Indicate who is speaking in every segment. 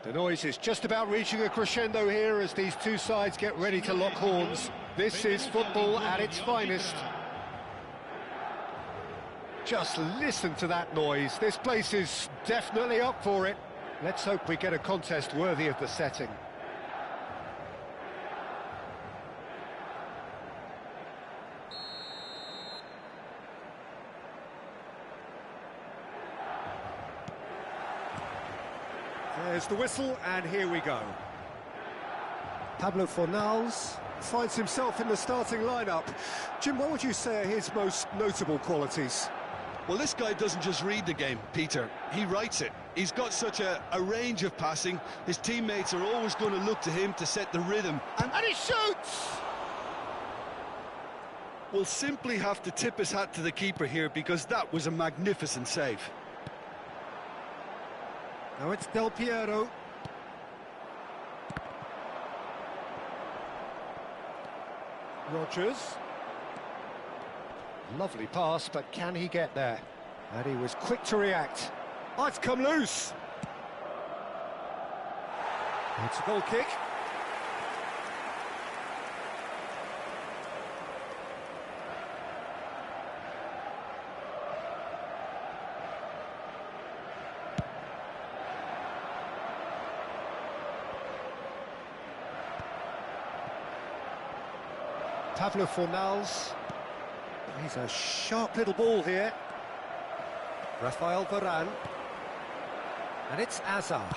Speaker 1: The noise is just about reaching a crescendo here as these two sides get ready to lock horns. This is football at its finest. Just listen to that noise. This place is definitely up for it. Let's hope we get a contest worthy of the setting. There's the whistle, and here we go. Pablo Fornals finds himself in the starting lineup. Jim, what would you say are his most notable qualities?
Speaker 2: Well, this guy doesn't just read the game, Peter. He writes it. He's got such a range of passing. His teammates are always going to look to him to set the rhythm.
Speaker 1: And he shoots!
Speaker 2: We'll simply have to tip his hat to the keeper here because that was a magnificent save.
Speaker 1: Now it's Del Piero. Rodgers. Lovely pass, but can he get there? And he was quick to react. Oh, it's come loose. It's a goal kick. Pablo Fornals. He's a sharp little ball here. Rafael Varane. And it's Azar.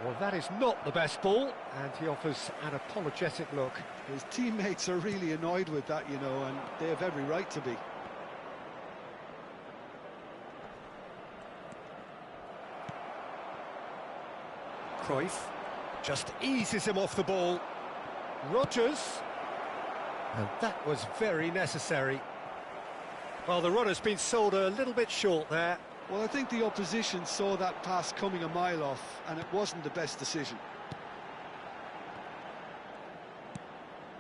Speaker 1: Well, that is not the best ball, and he offers an apologetic look.
Speaker 2: His teammates are really annoyed with that, you know, and they have every right to be.
Speaker 1: Cruyff just eases him off the ball. Rodgers. And that was very necessary. Well, the runner's been sold a little bit short there.
Speaker 2: Well, I think the opposition saw that pass coming a mile off, and it wasn't the best decision.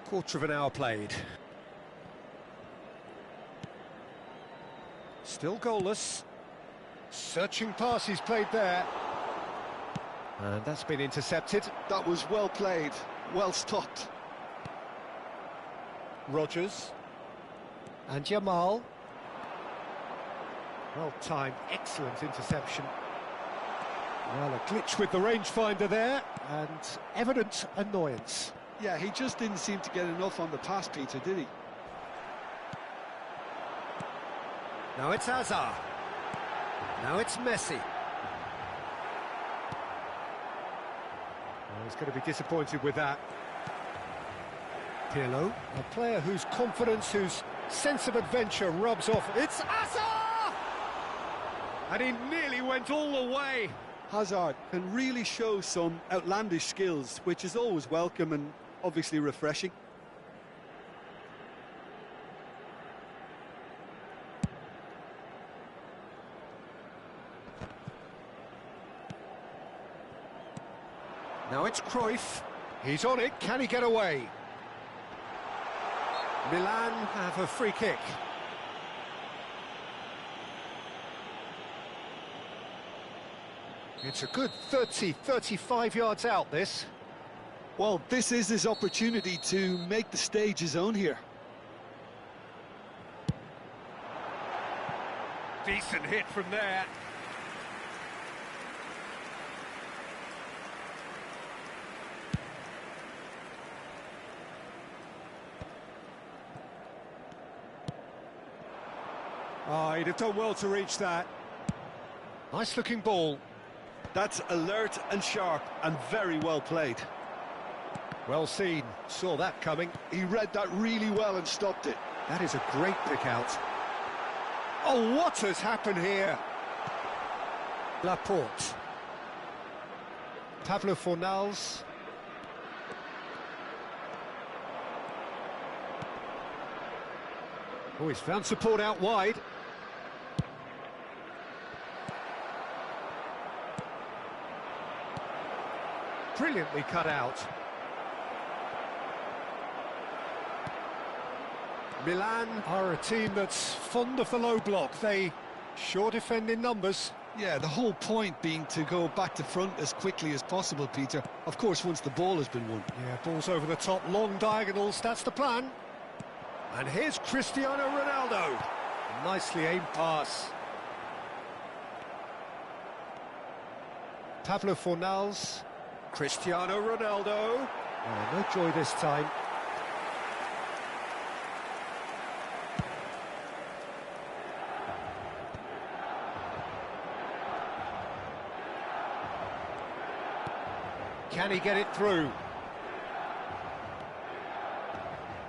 Speaker 1: Quarter of an hour played. Still goalless. Searching pass he's played there. And that's been intercepted.
Speaker 2: That was well played, well stopped.
Speaker 1: Rodgers. And Jamal. Well timed, excellent interception. Well, a glitch with the rangefinder there, and evident annoyance.
Speaker 2: Yeah, he just didn't seem to get enough on the pass, Peter, did he?
Speaker 1: Now it's Hazard. Now it's Messi. Well, he's going to be disappointed with that. Pirlo, a player whose confidence, whose sense of adventure rubs off. It's Hazard! And he nearly went all the way.
Speaker 2: Hazard can really show some outlandish skills, which is always welcome and obviously refreshing.
Speaker 1: Now it's Cruyff. He's on it. Can he get away? Milan have a free kick. It's a good 30, 35 yards out, this.
Speaker 2: Well, this is his opportunity to make the stage his own here.
Speaker 1: Decent hit from there. Oh, he'd have done well to reach that. Nice looking ball.
Speaker 2: That's alert and sharp and very well played.
Speaker 1: Well seen, saw that coming.
Speaker 2: He read that really well and stopped it.
Speaker 1: That is a great pick out. Oh, what has happened here? Laporte. Pablo Fornals. Oh, he's found support out wide. Brilliantly cut out. Milan are a team that's fond of the low block. They sure defend in numbers.
Speaker 2: Yeah, the whole point being to go back to front as quickly as possible, Peter. Of course, once the ball has been won.
Speaker 1: Yeah, balls over the top, long diagonals, that's the plan. And here's Cristiano Ronaldo. A nicely aimed pass. Pablo Fornals. Cristiano Ronaldo. Oh, no joy this time. Can he get it through?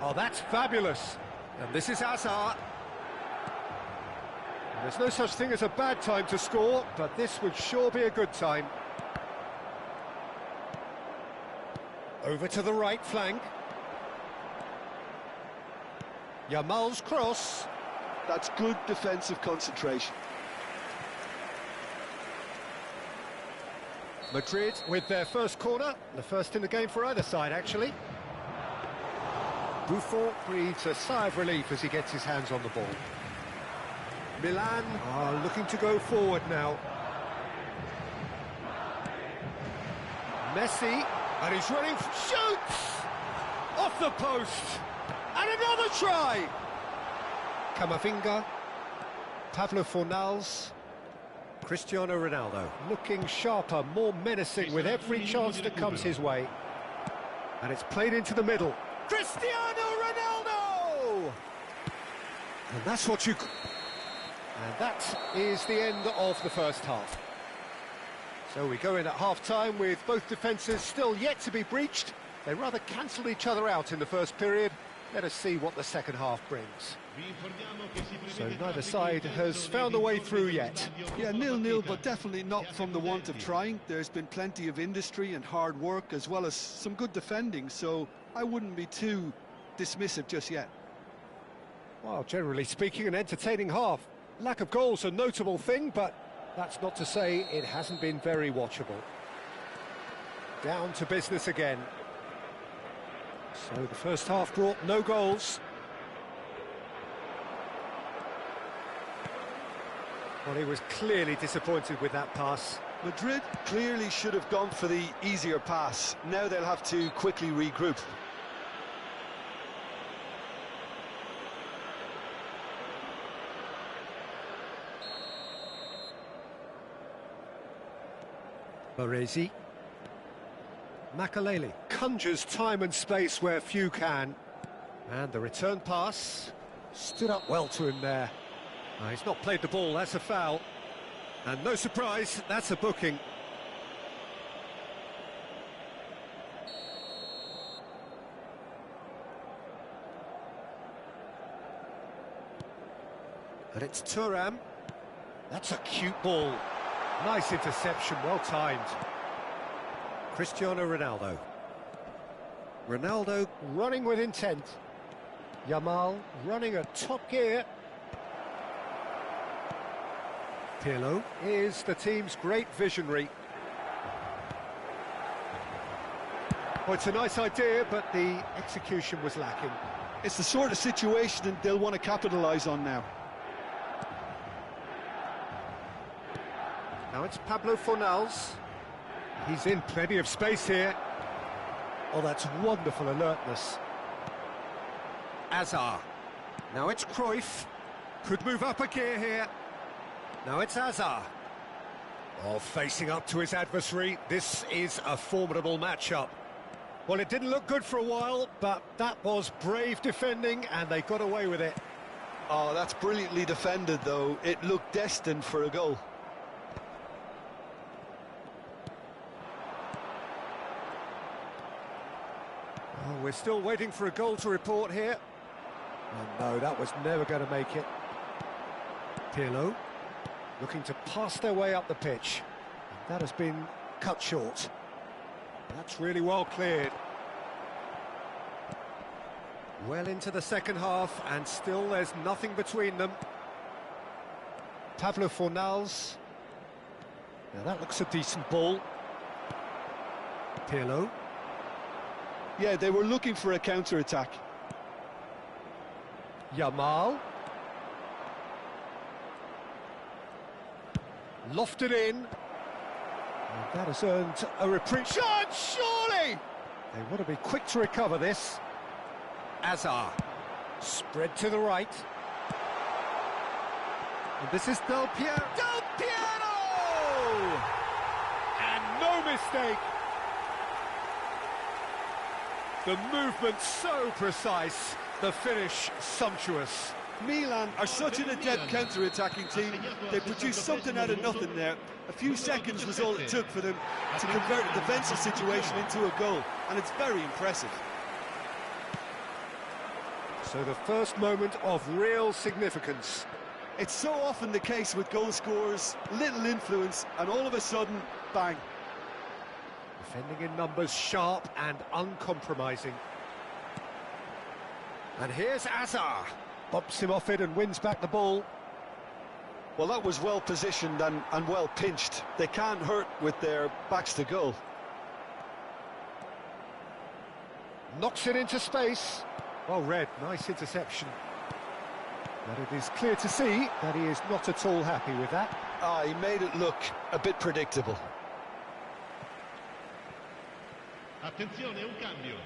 Speaker 1: Oh, that's fabulous. And this is Hazard. There's no such thing as a bad time to score, but this would sure be a good time. Over to the right flank. Yamal's cross.
Speaker 2: That's good defensive concentration.
Speaker 1: Madrid with their first corner, the first in the game for either side, actually. Buffon breathes a sigh of relief as he gets his hands on the ball. Milan are looking to go forward now. Messi, and he's running, shoots! Off the post! And another try! Camavinga, Pablo Fornals, Cristiano Ronaldo, looking sharper, more menacing with every chance that comes his way. And it's played into the middle. Cristiano Ronaldo! And that's what you... And that is the end of the first half. So we go in at half-time with both defences still yet to be breached. They rather cancelled each other out in the first period. Let us see what the second half brings. So neither side has found a way through yet.
Speaker 2: Yeah, 0-0, but definitely not from the want of trying. There's been plenty of industry and hard work, as well as some good defending, so I wouldn't be too dismissive just yet.
Speaker 1: Well, generally speaking, an entertaining half. Lack of goals a notable thing, but that's not to say it hasn't been very watchable. Down to business again. So the first half brought no goals. Well, he was clearly disappointed with that pass.
Speaker 2: Madrid clearly should have gone for the easier pass. Now they'll have to quickly regroup.
Speaker 1: Baresi. Makaleli conjures time and space where few can. And the return pass stood up well to him there. He's not played the ball, that's a foul. And no surprise, that's a booking. And it's Thuram. That's a cute ball. Nice interception, well timed. Cristiano Ronaldo. Ronaldo running with intent. Yamal running at top gear. Pirlo is the team's great visionary. Well, it's a nice idea, but the execution was lacking.
Speaker 2: It's the sort of situation that they'll want to capitalise on now.
Speaker 1: Now it's Pablo Fornals. He's in plenty of space here. Oh, that's wonderful alertness. Hazard. Now it's Cruyff. Could move up a gear here. Now it's Hazard. Oh, facing up to his adversary. This is a formidable matchup. Well, it didn't look good for a while, but that was brave defending, and they got away with it.
Speaker 2: Oh, that's brilliantly defended, though. It looked destined for a goal.
Speaker 1: Oh, we're still waiting for a goal to report here. Oh, no, that was never going to make it. Pirlo looking to pass their way up the pitch. That has been cut short. That's really well cleared. Well into the second half, and still there's nothing between them. Pablo Fornals. Now that looks a decent ball. Pirlo.
Speaker 2: Yeah, they were looking for a counter-attack.
Speaker 1: Yamal. Lofted in. And that has earned a reprieve. Shot, surely! They want to be quick to recover this. Azar. Spread to the right. And this is Del Piero. Del Piero! And no mistake. The movement so precise, the finish sumptuous.
Speaker 2: Milan are such an adept counter-attacking team. They produced something out of nothing there. A few seconds was all it took for them to convert a defensive situation into a goal, and it's very impressive.
Speaker 1: So the first moment of real significance.
Speaker 2: It's so often the case with goal scorers, little influence, and all of a sudden, bang.
Speaker 1: Defending in numbers, sharp and uncompromising. And here's Azar. Bumps him off it and wins back the ball.
Speaker 2: Well, that was well positioned and well pinched. They can't hurt with their backs to goal.
Speaker 1: Knocks it into space. Well read, nice interception. But it is clear to see that he is not at all happy with that.
Speaker 2: He made it look a bit predictable.
Speaker 3: Attenzione, un cambio.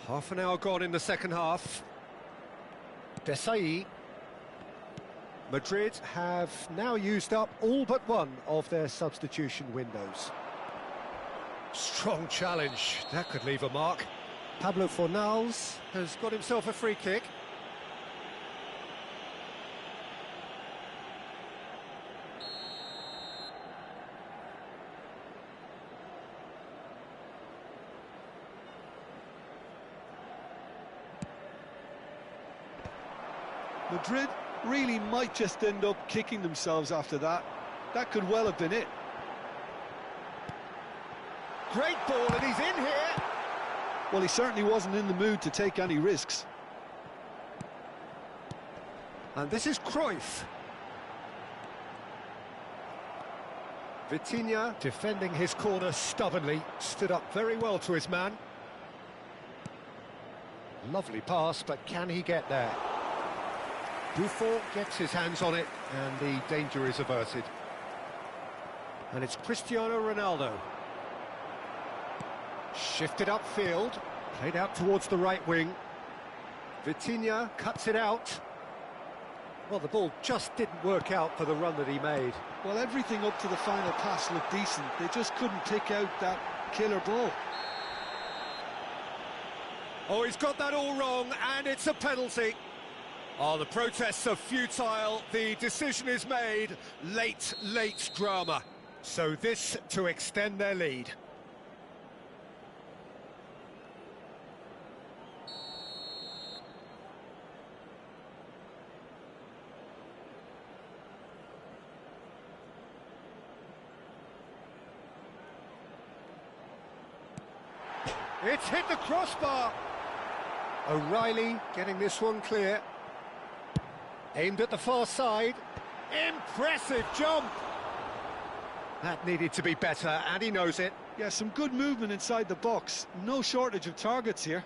Speaker 1: Half an hour gone in the second half. Desai. Madrid have now used up all but one of their substitution windows. Strong challenge, that could leave a mark. Pablo Fornals has got himself a free kick.
Speaker 2: Madrid really might just end up kicking themselves after that. That could well have been it.
Speaker 1: Great ball, and he's in here.
Speaker 2: Well, he certainly wasn't in the mood to take any risks.
Speaker 1: And this is Cruyff. Vitinha defending his corner stubbornly, stood up very well to his man. Lovely pass, but can he get there? Buffon gets his hands on it, and the danger is averted. And it's Cristiano Ronaldo. Shifted upfield, played out towards the right wing. Vitinha cuts it out. Well, the ball just didn't work out for the run that he made.
Speaker 2: Well, everything up to the final pass looked decent. They just couldn't pick out that killer ball.
Speaker 1: Oh, he's got that all wrong, and it's a penalty. Oh, the protests are futile. The decision is made. Late drama. So this to extend their lead. It's hit the crossbar. O'Reilly getting this one clear. Aimed at the far side. Impressive jump. That needed to be better, and he knows it.
Speaker 2: Yeah, some good movement inside the box. No shortage of targets here.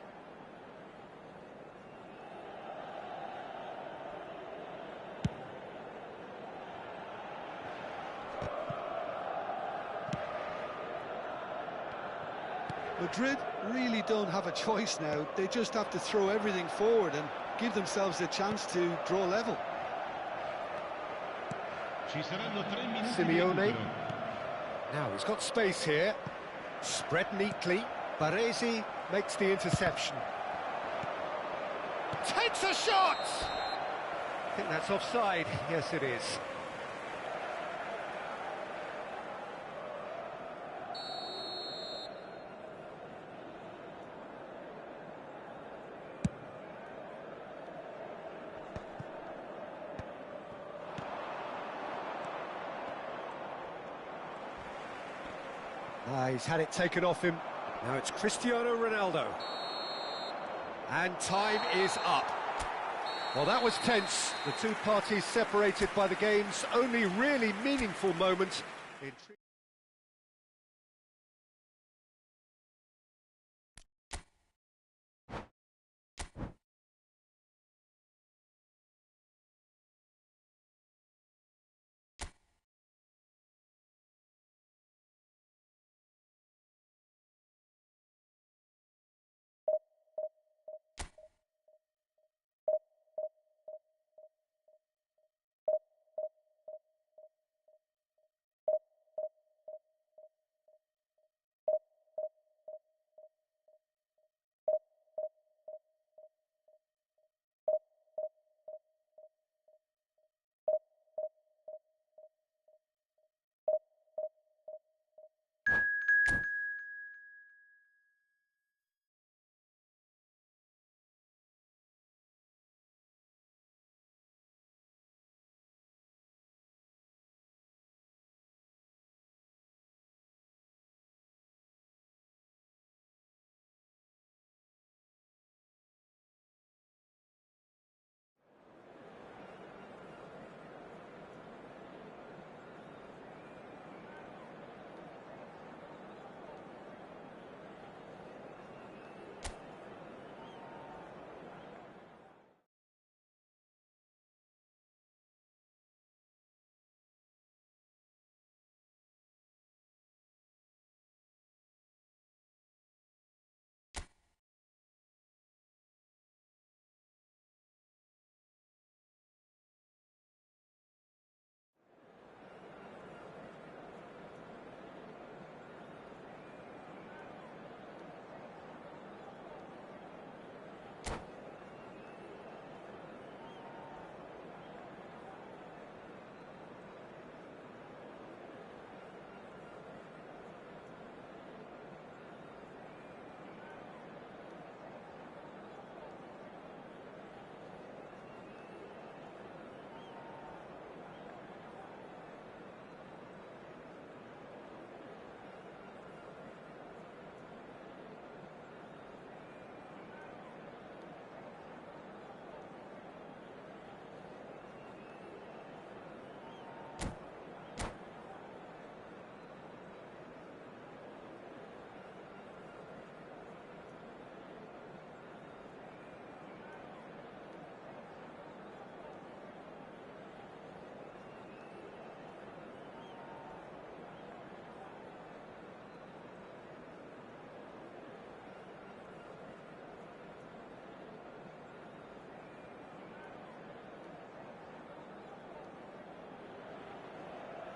Speaker 2: Madrid really don't have a choice now. They just have to throw everything forward and give themselves a chance to draw level.
Speaker 1: Simeone. Now he's got space here. Spread neatly. Baresi makes the interception. Takes a shot! I think that's offside. Yes, it is. He's had it taken off him. Now it's Cristiano Ronaldo. And time is up. Well, that was tense. The two parties separated by the game's only really meaningful moment.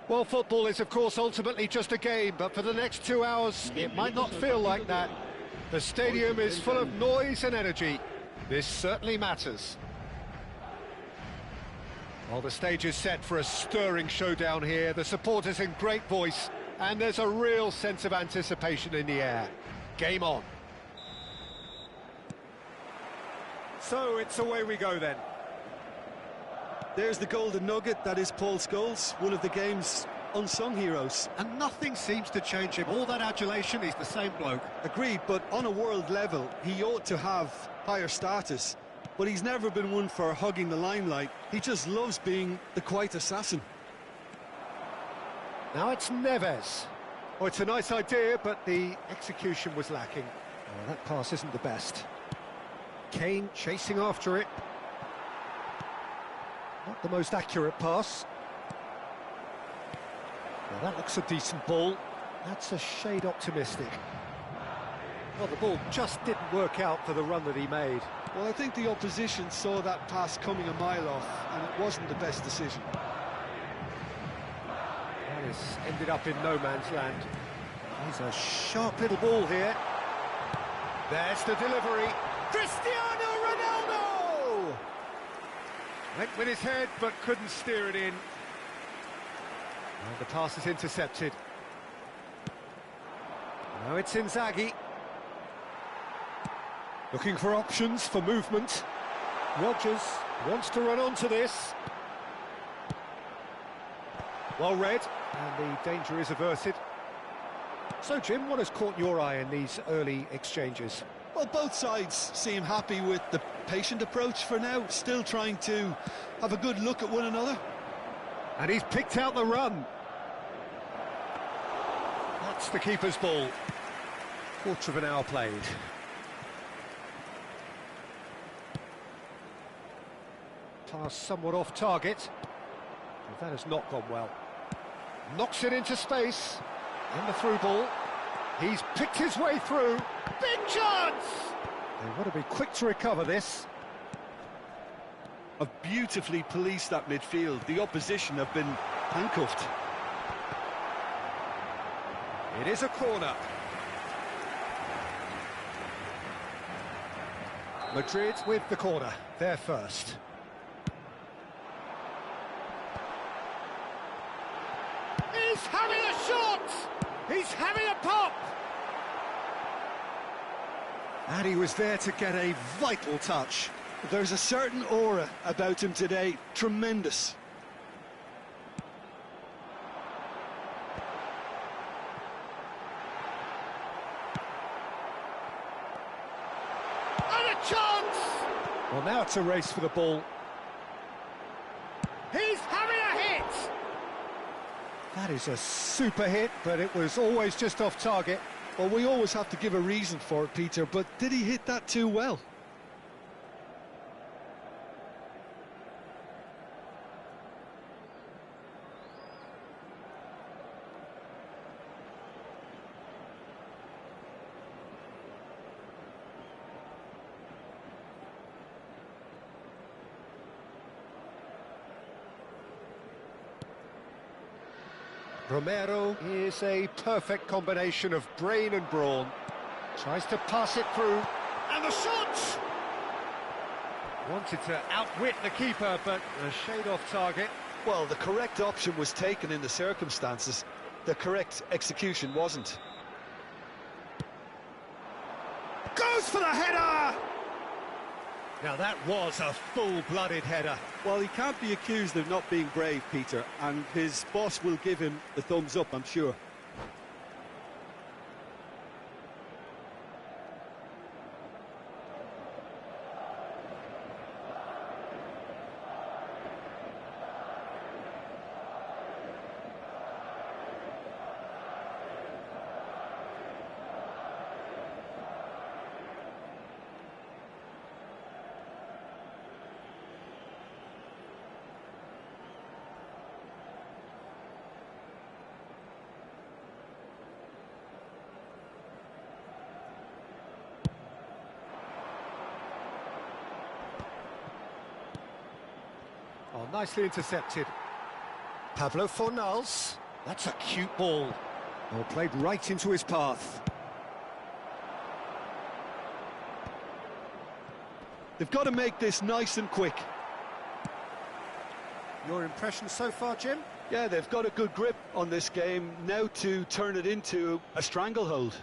Speaker 1: Well, football is, of course, ultimately just a game, but for the next 2 hours, it might not feel like that. The stadium is full of noise and energy. This certainly matters. Well, the stage is set for a stirring showdown here. The supporters in great voice, and there's a real sense of anticipation in the air. Game on. So it's away we go then.
Speaker 2: There's the golden nugget, that is Paul Scholes, one of the game's unsung heroes.
Speaker 1: And nothing seems to change him. All that adulation, he's the same bloke.
Speaker 2: Agreed, but on a world level, he ought to have higher status. But he's never been one for hugging the limelight. He just loves being the quiet assassin.
Speaker 1: Now it's Neves. Oh, it's a nice idea, but the execution was lacking. Oh, that pass isn't the best. Kane chasing after it. Not the most accurate pass. Well, that looks a decent ball. That's a shade optimistic. Well, the ball just didn't work out for the run that he made.
Speaker 2: Well, I think the opposition saw that pass coming a mile off, and it wasn't the best decision.
Speaker 1: That has ended up in no man's land. He's a sharp little ball here. There's the delivery. Cristiano Ronaldo! Went with his head, but couldn't steer it in. And the pass is intercepted. Now it's Inzaghi. Looking for options for movement. Rodgers wants to run onto this. Well read, and the danger is averted. So, Jim, what has caught your eye in these early exchanges?
Speaker 2: Well, both sides seem happy with the patient approach for now, still trying to have a good look at one another.
Speaker 1: And he's picked out the run. That's the keeper's ball. Quarter of an hour played. Pass somewhat off target. But that has not gone well. Knocks it into space. And the through ball. He's picked his way through. Big chance! They want to be quick to recover this.
Speaker 2: Have beautifully policed that midfield. The opposition have been handcuffed.
Speaker 1: It is a corner. Madrid with the corner. They're first. He's having a shot! He's having a pop! And he was there to get a vital touch.
Speaker 2: There's a certain aura about him today. Tremendous.
Speaker 1: And a chance! Well, now it's a race for the ball. He's having a hit! That is a super hit, but it was always just off target.
Speaker 2: Well, we always have to give a reason for it, Peter, but did he hit that too well?
Speaker 1: Romero is a perfect combination of brain and brawn. Tries to pass it through, and the shot! Wanted to outwit the keeper, but a shade off target.
Speaker 2: Well, the correct option was taken in the circumstances. The correct execution wasn't.
Speaker 1: Goes for the header! Now that was a full-blooded header.
Speaker 2: Well, he can't be accused of not being brave, Peter, and his boss will give him the thumbs up, I'm sure.
Speaker 1: Oh, nicely intercepted. Pablo Fornals. That's a cute ball. Well, played right into his path.
Speaker 2: They've got to make this nice and quick.
Speaker 1: Your impression so far, Jim?
Speaker 2: Yeah, they've got a good grip on this game, now to turn it into a stranglehold.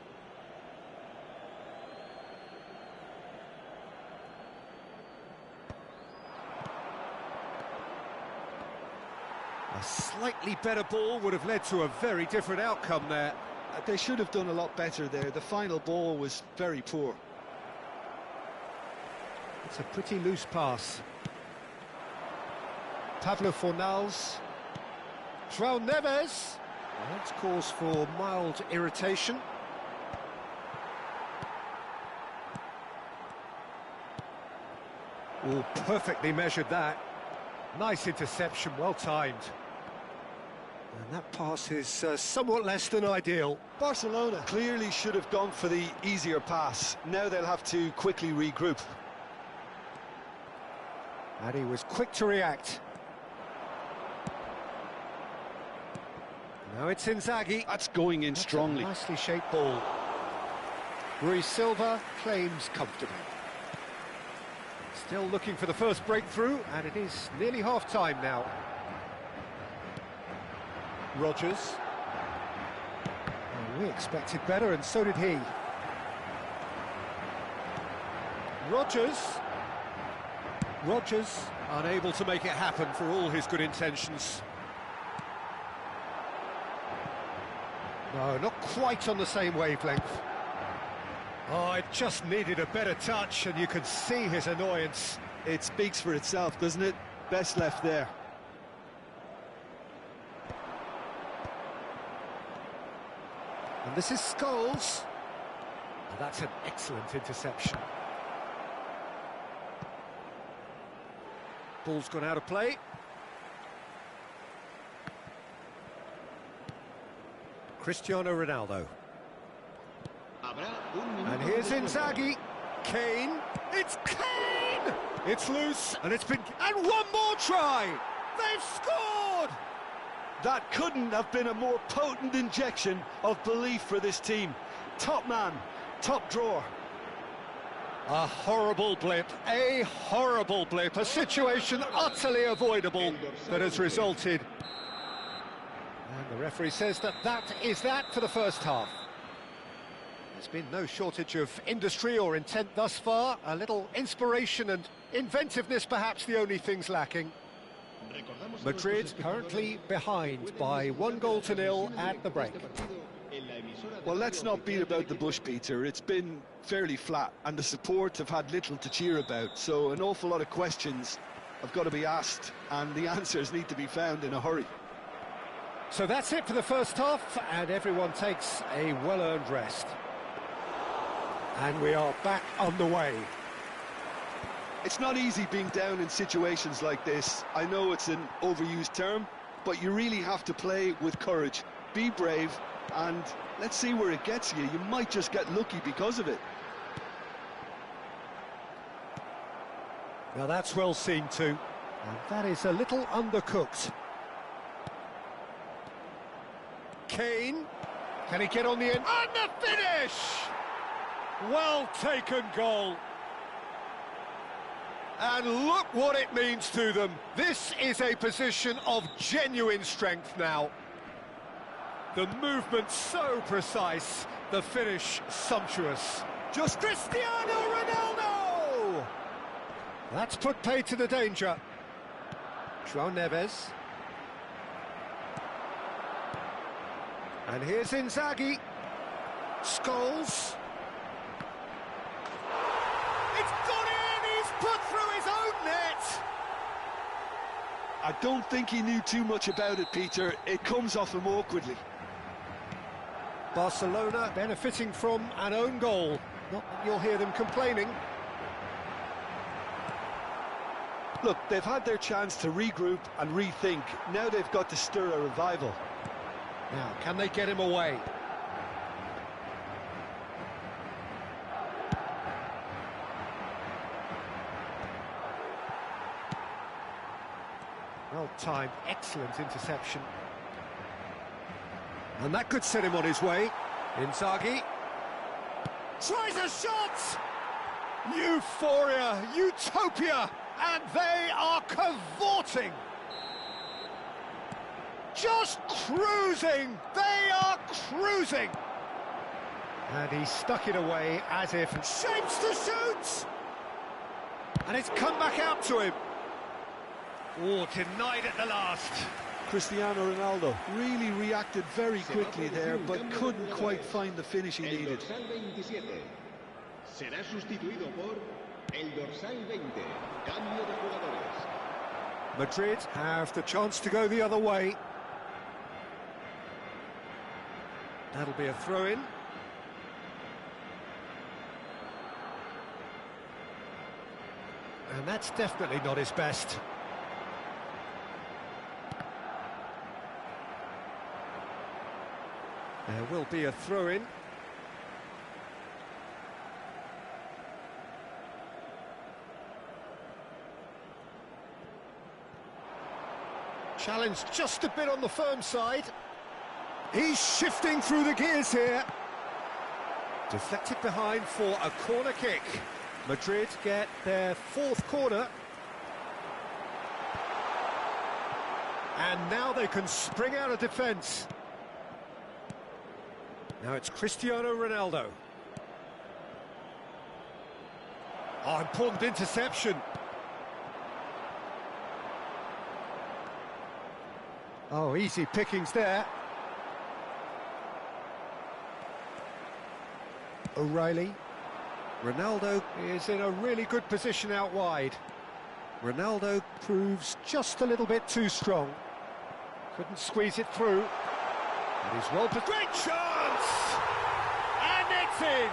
Speaker 1: A slightly better ball would have led to a very different outcome there.
Speaker 2: They should have done a lot better there. The final ball was very poor.
Speaker 1: It's a pretty loose pass. Pablo Fornals. João Neves. Well, that's cause for mild irritation. Oh, perfectly measured that. Nice interception, well timed. And that pass is somewhat less than ideal.
Speaker 2: Barcelona clearly should have gone for the easier pass. Now they'll have to quickly regroup.
Speaker 1: And he was quick to react. Now it's Inzaghi.
Speaker 2: That's going in strongly.
Speaker 1: Nicely shaped ball. Rui Silva claims comfortably. Still looking for the first breakthrough, and it is nearly half-time now. Rodgers. Oh, we expected better, and so did he. Rodgers, unable to make it happen for all his good intentions. No, not quite on the same wavelength. Oh, it just needed a better touch, and you can see his annoyance.
Speaker 2: It speaks for itself, doesn't it? Best left there.
Speaker 1: And this is Scholes. Oh, that's an excellent interception. Ball's gone out of play. Cristiano Ronaldo. And here's Inzaghi. Kane. It's Kane! It's loose, and it's been... And one more try! They've scored!
Speaker 2: That couldn't have been a more potent injection of belief for this team. Top man, top drawer.
Speaker 1: A horrible blip, a situation utterly avoidable that has resulted. And the referee says that is that for the first half. There's been no shortage of industry or intent thus far. A little inspiration and inventiveness perhaps the only things lacking. Madrid currently behind by 1-0 at the break.
Speaker 2: Well, let's not beat about the bush, Peter. It's been fairly flat, and the support have had little to cheer about, so an awful lot of questions have got to be asked, and the answers need to be found in a hurry.
Speaker 1: So that's it for the first half, and everyone takes a well-earned rest. And we are back on the way.
Speaker 2: It's not easy being down in situations like this. I know it's an overused term, but you really have to play with courage. Be brave, and let's see where it gets you. You might just get lucky because of it.
Speaker 1: Now that's well seen too. And that is a little undercooked. Kane, can he get on the end? And the finish! Well taken goal. And look what it means to them. This is a position of genuine strength now. The movement so precise, the finish sumptuous. Just Cristiano Ronaldo! That's put pay to the danger. João Neves. And here's Inzaghi. Scholes. It's gone in! He's put through his own net!
Speaker 2: I don't think he knew too much about it, Peter. It comes off him awkwardly.
Speaker 1: Barcelona benefiting from an own goal. Not that you'll hear them complaining.
Speaker 2: Look, they've had their chance to regroup and rethink. Now they've got to stir a revival.
Speaker 1: Now, can they get him away? Well-timed, excellent interception. And that could set him on his way. Inzaghi tries a shot! Euphoria, utopia, and they are cavorting! Just cruising! They are cruising! And he stuck it away as if shapes to shoot! And it's come back out to him. Oh, denied at the last.
Speaker 2: Cristiano Ronaldo really reacted very quickly there, but couldn't quite find the finish he needed.
Speaker 3: Será sustituido por el dorsal 20. Cambio de jugadores.
Speaker 1: Madrid have the chance to go the other way. That'll be a throw-in. And that's definitely not his best. There will be a throw-in. Challenge just a bit on the firm side. He's shifting through the gears here. Deflected behind for a corner kick. Madrid get their fourth corner. And now they can spring out of defence. Now it's Cristiano Ronaldo. Oh, important interception. Oh, easy pickings there. O'Reilly. Ronaldo is in a really good position out wide. Ronaldo proves just a little bit too strong. Couldn't squeeze it through. But he's well put. Great chance! And it's in!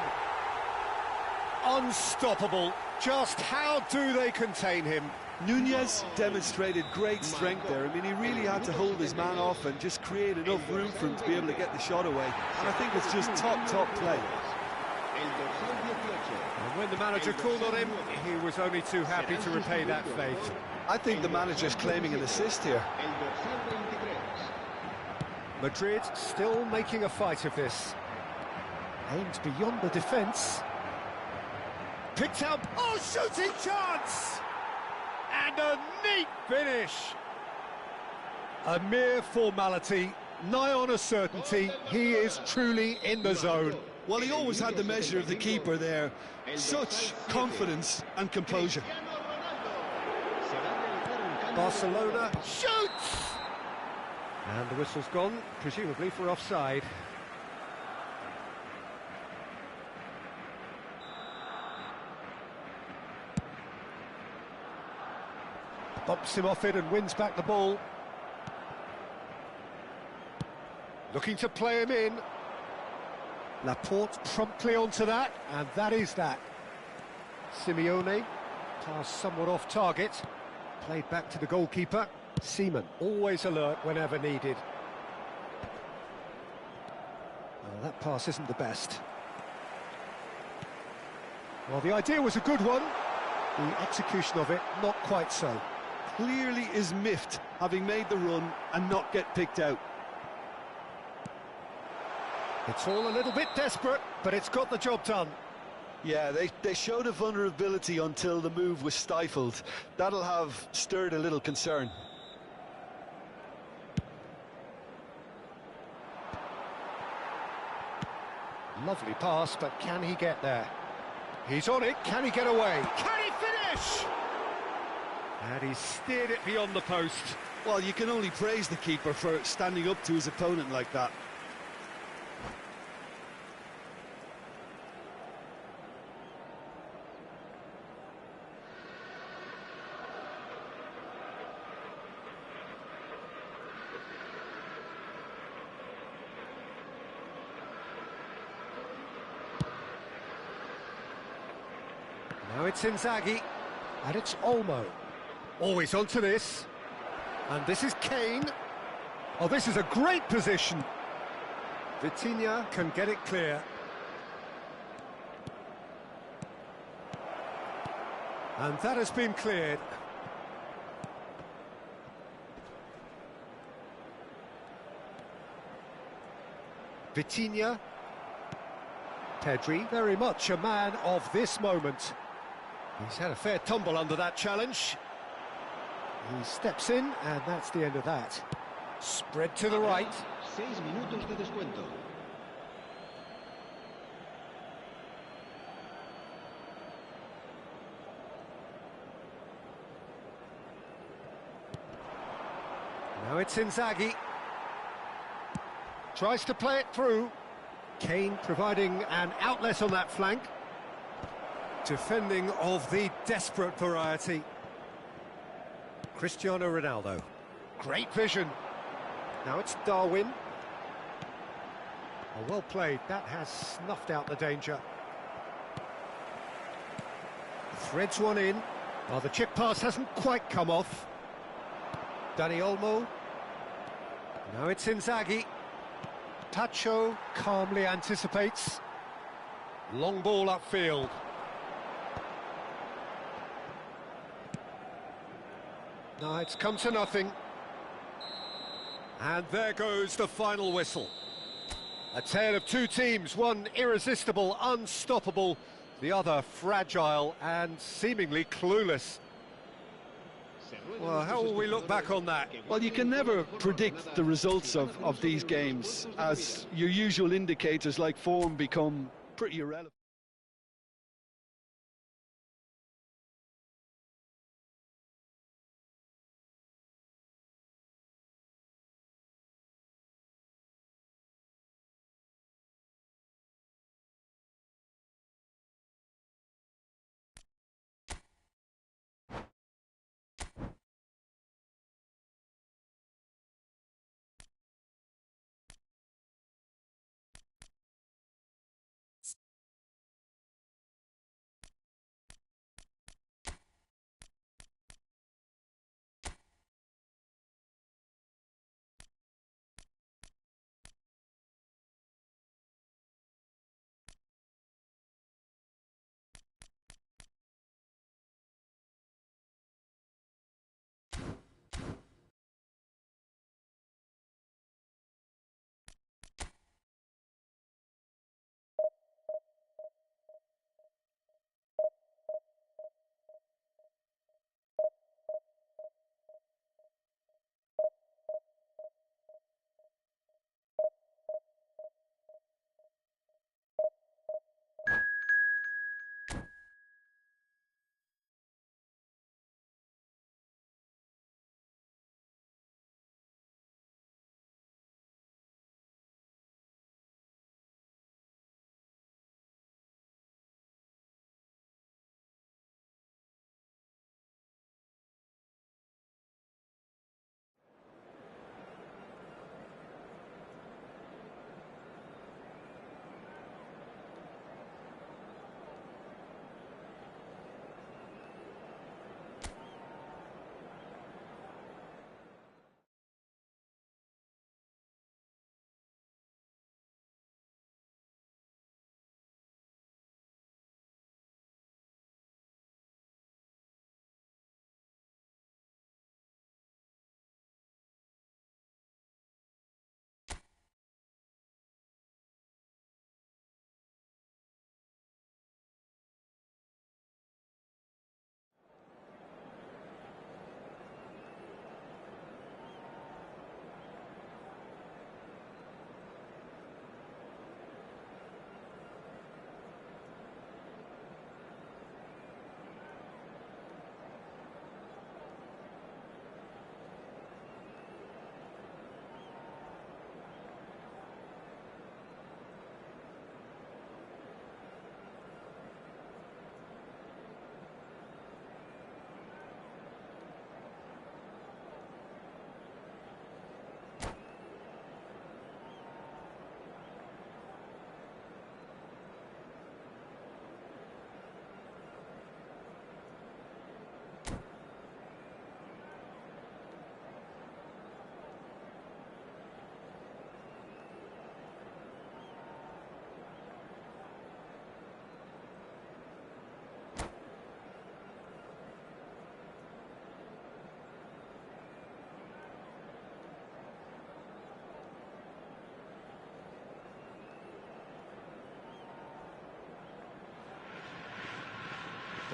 Speaker 1: Unstoppable. Just how do they contain him?
Speaker 2: Nunez demonstrated great strength there. I mean, he really had to hold his man off and just create enough room for him to be able to get the shot away. And I think it's just top play.
Speaker 1: And when the manager called on him, he was only too happy to repay that faith.
Speaker 2: I think the manager's claiming an assist here.
Speaker 1: Madrid still making a fight of this. Aimed beyond the defence. Picked out. Oh, shooting chance! And a neat finish. A mere formality, nigh on a certainty. He is truly in the zone.
Speaker 2: Well, he always had the measure of the keeper there. Such confidence and composure.
Speaker 1: Barcelona shoots! And the whistle's gone, presumably for offside. Bumps him off it and wins back the ball. Looking to play him in. Laporte promptly onto that, and that is that. Simeone, pass somewhat off target. Played back to the goalkeeper. Seaman, always alert whenever needed. Well, that pass isn't the best. Well, the idea was a good one. The execution of it, not quite so.
Speaker 2: Clearly is miffed, having made the run and not get picked out.
Speaker 1: It's all a little bit desperate, but it's got the job done.
Speaker 2: Yeah, they showed a vulnerability until the move was stifled. That'll have stirred a little concern.
Speaker 1: Lovely pass, but can he get there? He's on it, can he get away? Can he finish? And he steered it beyond the post.
Speaker 2: Well, you can only praise the keeper for standing up to his opponent like that.
Speaker 1: Now it's Inzaghi, and it's Olmo. Always onto this, and this is Kane. Oh, this is a great position. Vitinha can get it clear. And that has been cleared. Vitinha. Pedri, very much a man of this moment. He's had a fair tumble under that challenge. He steps in, and that's the end of that. Spread to the right.
Speaker 3: 6 minutos de descuento.
Speaker 1: Now it's Inzaghi. Tries to play it through. Kane providing an outlet on that flank. Defending of the desperate variety. Cristiano Ronaldo. Great vision. Now it's Darwin. Oh, well played. That has snuffed out the danger. Threads one in. Well, the chip pass hasn't quite come off. Dani Olmo. Now it's Inzaghi. Tacho calmly anticipates. Long ball upfield. No, it's come to nothing. And there goes the final whistle. A tale of two teams, one irresistible, unstoppable, the other fragile and seemingly clueless. Well, how will we look back on that?
Speaker 2: Well, you can never predict the results of these games, as your usual indicators like form become pretty irrelevant.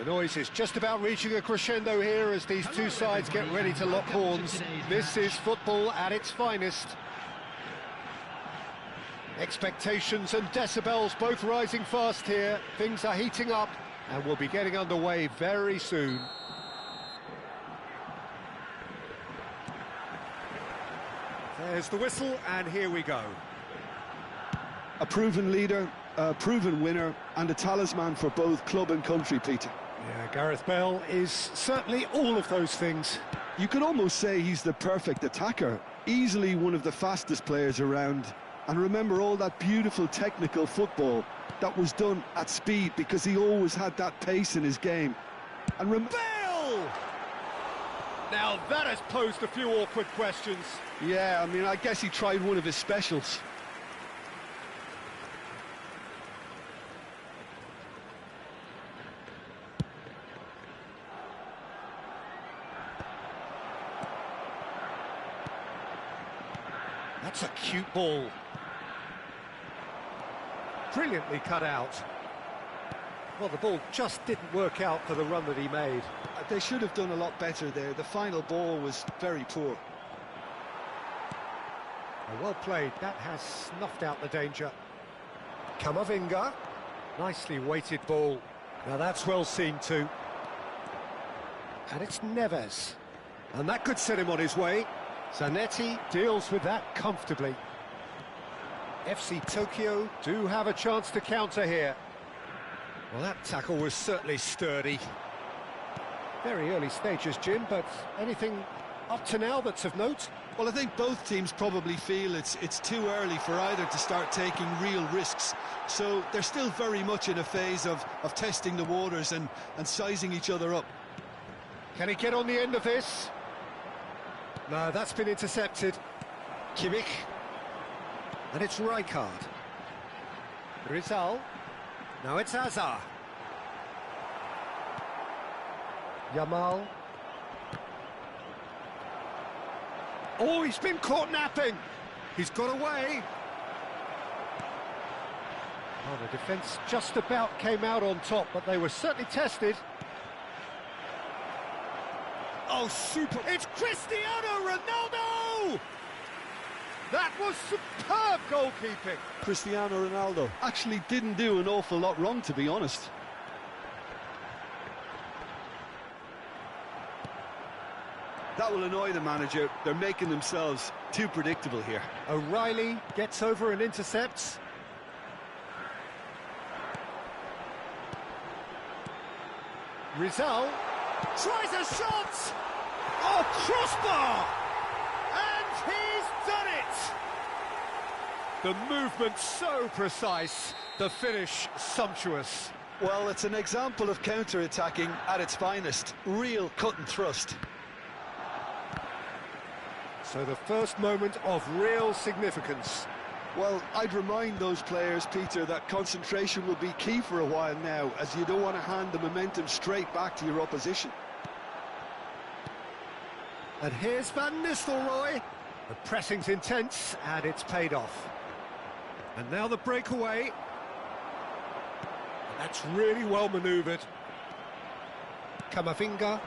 Speaker 1: The noise is just about reaching a crescendo here as these two sides get ready to lock horns. This is football at its finest. Expectations and decibels both rising fast here. Things are heating up and we'll be getting underway very soon. There's the whistle and here we go.
Speaker 2: A proven leader, a proven winner and a talisman for both club and country, Peter.
Speaker 1: Yeah, Gareth Bale is certainly all of those things.
Speaker 2: You could almost say he's the perfect attacker, easily one of the fastest players around. And remember all that beautiful technical football that was done at speed because he always had that pace in his game. And
Speaker 1: Bale! Now that has posed a few awkward questions.
Speaker 2: Yeah, I mean, I guess he tried one of his specials.
Speaker 1: That's a cute ball. Brilliantly cut out. Well, the ball just didn't work out for the run that he made.
Speaker 2: They should have done a lot better there. The final ball was very poor.
Speaker 1: Well played. That has snuffed out the danger. Camavinga. Nicely weighted ball. Now that's well seen too. And it's Neves. And that could set him on his way. Zanetti deals with that comfortably. FC Tokyo do have a chance to counter here. Well, that tackle was certainly sturdy. Very early stages, Jim, but anything up to now that's of note?
Speaker 2: Well, I think both teams probably feel it's too early for either to start taking real risks. So they're still very much in a phase of testing the waters and sizing each other up.
Speaker 1: Can he get on the end of this? No, that's been intercepted. Kimmich. And it's Rijkaard. Rizal. Now it's Hazard. Yamal. Oh, he's been caught napping. He's got away. Oh, the defence just about came out on top, but they were certainly tested. Oh, super. It's Cristiano Ronaldo! That was superb goalkeeping.
Speaker 2: Cristiano Ronaldo actually didn't do an awful lot wrong, to be honest. That will annoy the manager. They're making themselves too predictable here.
Speaker 1: O'Reilly gets over and intercepts. Rizal tries a shot! Oh, crossbar! And he's done it! The movement so precise, the finish sumptuous.
Speaker 2: Well, it's an example of counter-attacking at its finest. Real cut and thrust.
Speaker 1: So the first moment of real significance.
Speaker 2: Well, I'd remind those players, Peter, that concentration will be key for a while now, as you don't want to hand the momentum straight back to your opposition.
Speaker 1: And here's Van Nistelrooy. The pressing's intense, and it's paid off. And now the breakaway. And that's really well manoeuvred. Camavinga.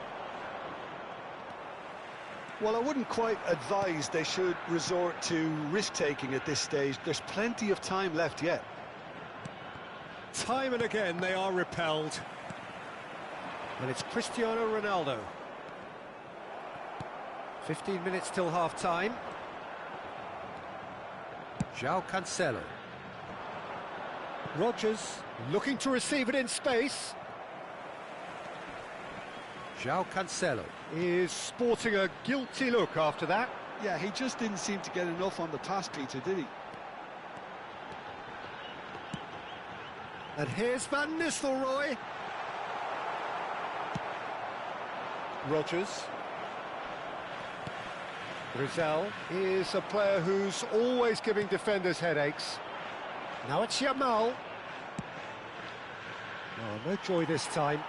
Speaker 2: Well, I wouldn't quite advise they should resort to risk-taking at this stage. There's plenty of time left yet.
Speaker 1: Time and again they are repelled. And it's Cristiano Ronaldo. 15 minutes till half-time. João Cancelo. Rodgers looking to receive it in space. João Cancelo is sporting a guilty look after that.
Speaker 2: Yeah, he just didn't seem to get enough on the pass, Peter, did he?
Speaker 1: And here's Van Nistelrooy. Rodgers. Rizal is a player who's always giving defenders headaches. Now it's Yamal. Oh, no joy this time.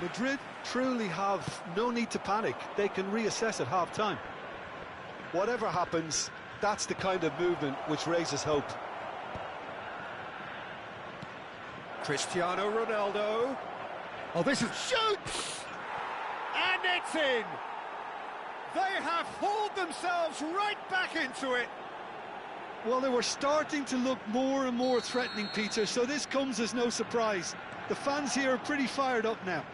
Speaker 2: Madrid truly have no need to panic. They can reassess at half-time. Whatever happens, that's the kind of movement which raises hope.
Speaker 1: Cristiano Ronaldo. Oh, this is... Shoots! And it's in! They have hauled themselves right back into it.
Speaker 2: Well, they were starting to look more and more threatening, Peter, so this comes as no surprise. The fans here are pretty fired up now.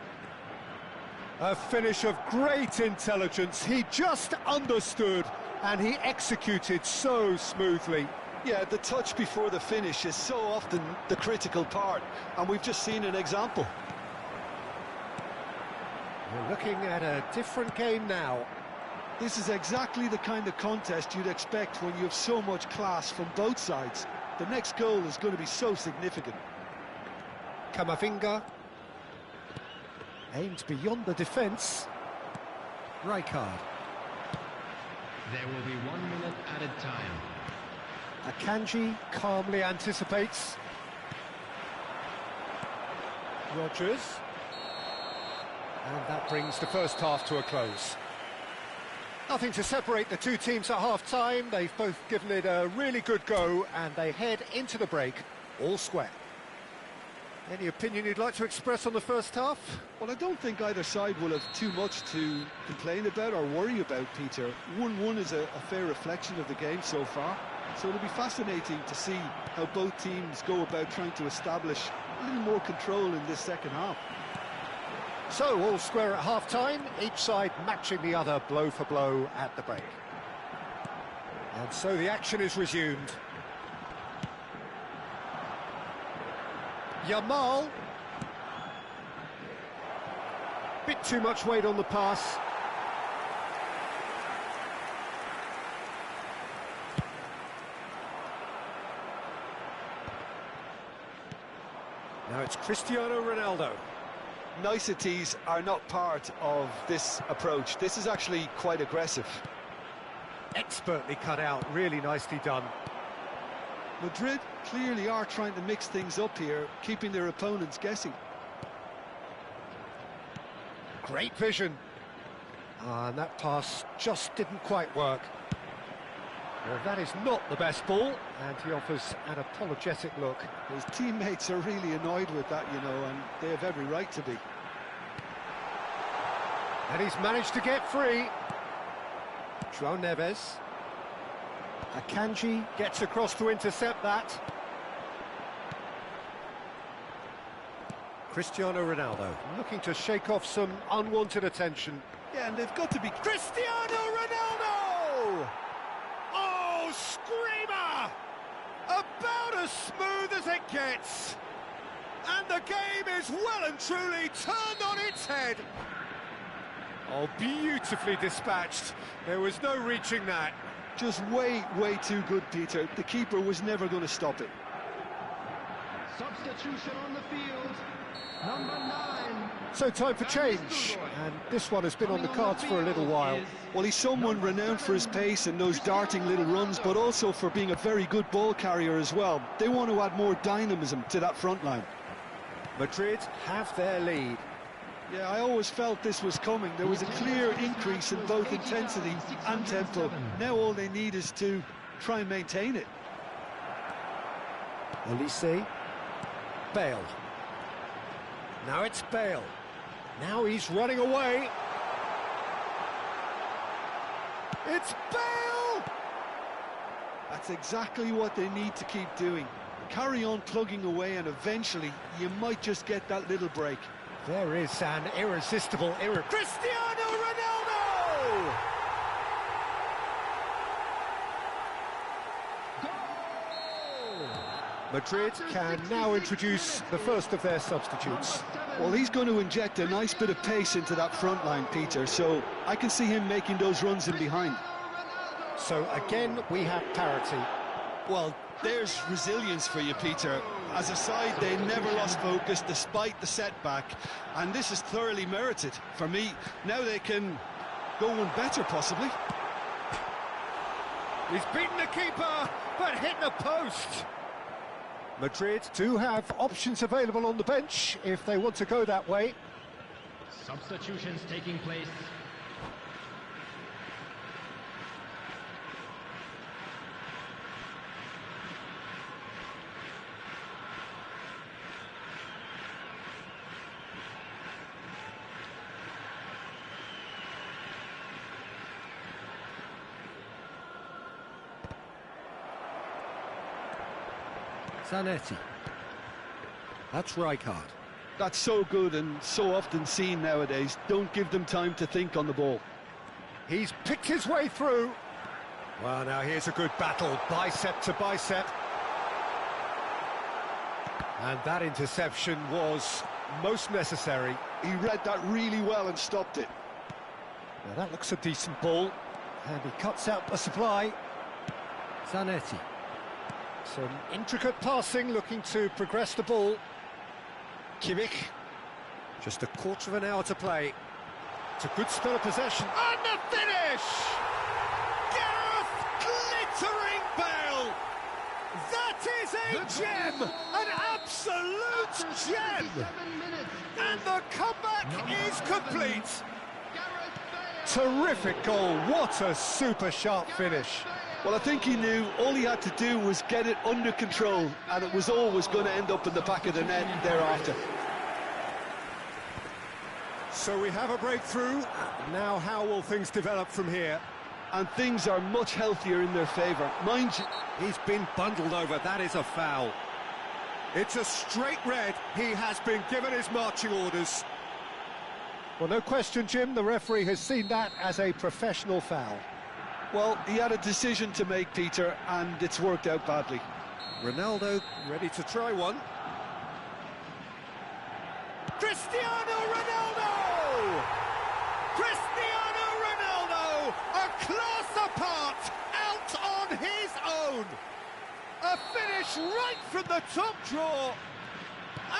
Speaker 1: A finish of great intelligence. He just understood and he executed so smoothly.
Speaker 2: Yeah, the touch before the finish is so often the critical part, and we've just seen an example.
Speaker 1: We're looking at a different game now.
Speaker 2: This is exactly the kind of contest you'd expect when you have so much class from both sides. The next goal is going to be so significant.
Speaker 1: Camavinga aimed beyond the defence. Rijkaard.
Speaker 3: There will be 1 minute added time.
Speaker 1: Akanji calmly anticipates. Rodgers. And that brings the first half to a close. Nothing to separate the two teams at half-time. They've both given it a really good go, and they head into the break all square. Any opinion you'd like to express on the first half?
Speaker 2: Well, I don't think either side will have too much to complain about or worry about, Peter. 1-1 is a fair reflection of the game so far, so it'll be fascinating to see how both teams go about trying to establish a little more control in this second half.
Speaker 1: So, all square at half-time, each side matching the other blow for blow at the break. And so the action is resumed. Yamal. Bit too much weight on the pass. Now it's Cristiano Ronaldo.
Speaker 2: Niceties are not part of this approach. This is actually quite aggressive.
Speaker 1: Expertly cut out, really nicely done.
Speaker 2: Madrid clearly are trying to mix things up here, keeping their opponents guessing.
Speaker 1: Great vision. And that pass just didn't quite work. Well, that is not the best ball, and he offers an apologetic look.
Speaker 2: His teammates are really annoyed with that, you know, and they have every right to be.
Speaker 1: And he's managed to get free. João Neves. Akanji gets across to intercept that. Cristiano Ronaldo looking to shake off some unwanted attention.
Speaker 2: Yeah, and they've got to be...
Speaker 1: Cristiano Ronaldo! Oh, screamer! About as smooth as it gets. And the game is well and truly turned on its head. Oh, beautifully dispatched. There was no reaching that.
Speaker 2: Just way too good, Peter. The keeper was never going to stop it.
Speaker 3: Substitution on the field. Number 9.
Speaker 1: So time for change, and this one has been on the cards for a little while.
Speaker 2: Well, he's someone renowned for his pace and those darting little runs, but also for being a very good ball carrier as well. They want to add more dynamism to that front line.
Speaker 1: Madrid have their lead.
Speaker 2: Yeah, I always felt this was coming. There was a clear increase in both intensity and tempo. Now all they need is to try and maintain it.
Speaker 1: Olise. Bale. Now it's Bale. Now he's running away. It's Bale!
Speaker 2: That's exactly what they need to keep doing. Carry on plugging away, and eventually you might just get that little break.
Speaker 1: There is an irresistible Cristiano Ronaldo! Madrid can now introduce the first of their substitutes.
Speaker 2: Well, he's going to inject a nice bit of pace into that front line, Peter, so I can see him making those runs in behind.
Speaker 1: So again, we have parity.
Speaker 2: Well, there's resilience for you, Peter. As a side, they never lost focus despite the setback, and this is thoroughly merited for me. Now they can go one better, possibly.
Speaker 1: He's beaten the keeper, but hit the post. Madrid do have options available on the bench if they want to go that way.
Speaker 3: Substitutions taking place.
Speaker 1: Zanetti. That's Rijkaard.
Speaker 2: That's so good and so often seen nowadays. Don't give them time to think on the ball.
Speaker 1: He's picked his way through. Well, now here's a good battle, bicep to bicep. And that interception was most necessary.
Speaker 2: He read that really well and stopped it.
Speaker 1: Now that looks a decent ball. And he cuts out the supply. Zanetti. Some intricate passing, looking to progress the ball. Kimmich. Just a quarter of an hour to play. It's a good spell of possession. And the finish! Gareth glittering Bale! That is a gem! An absolute gem! And the comeback is complete! Terrific goal, what a super sharp finish.
Speaker 2: Well, I think he knew all he had to do was get it under control, and it was always going to end up in the back of the net thereafter.
Speaker 1: So we have a breakthrough. Now how will things develop from here?
Speaker 2: And things are much healthier in their favour. Mind you,
Speaker 1: he's been bundled over, that is a foul. It's a straight red, he has been given his marching orders. Well, no question, Jim, the referee has seen that as a professional foul.
Speaker 2: well, he had a decision to make, Peter, and it's worked out badly.
Speaker 1: Ronaldo ready to try one. Cristiano Ronaldo! Cristiano Ronaldo, a class apart, out on his own. A finish right from the top draw.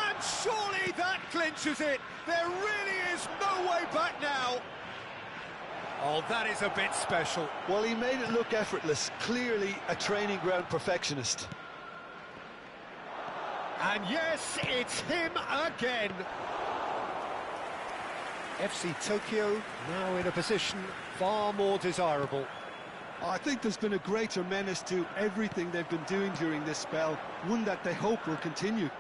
Speaker 1: And surely that clinches it. There really is no way back now. Oh, that is a bit special.
Speaker 2: Well, he made it look effortless. Clearly a training ground perfectionist.
Speaker 1: And yes, it's him again. FC Tokyo now in a position far more desirable.
Speaker 2: I think there's been a greater menace to everything they've been doing during this spell, one that they hope will continue.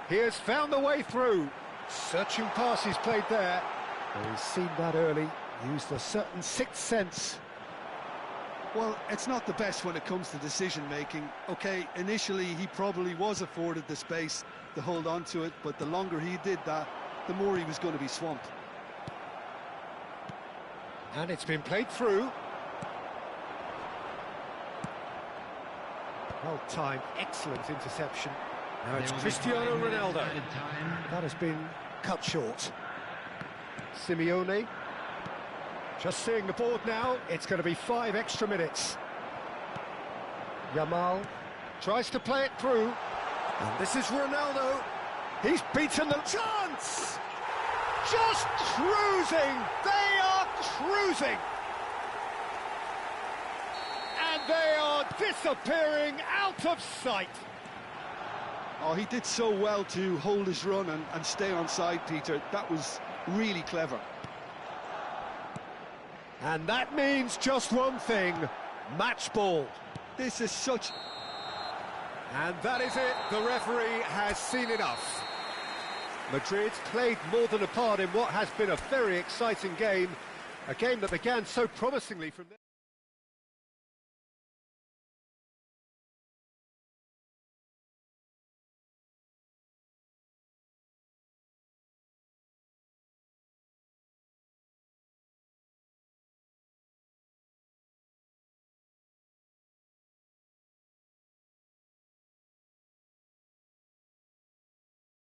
Speaker 1: He has found the way through. Searching pass he's played there. Well, he's seen that early, used a certain sixth sense.
Speaker 2: Well, it's not the best when it comes to decision-making. OK, initially he probably was afforded the space to hold on to it, but the longer he did that, the more he was going to be swamped.
Speaker 1: And it's been played through. Well-timed, excellent interception. Now it's Cristiano Ronaldo. That has been cut short. Simeone. Just seeing the board now, it's going to be 5 extra minutes. Yamal tries to play it through. And this is Ronaldo. He's beaten the chance! Just cruising! They are cruising! And they are disappearing out of sight.
Speaker 2: Oh, he did so well to hold his run and stay on side, Peter. That was really clever.
Speaker 1: And that means just one thing, match ball.
Speaker 2: This is such...
Speaker 1: And that is it, the referee has seen enough. Madrid played more than a part in what has been a very exciting game, a game that began so promisingly from there.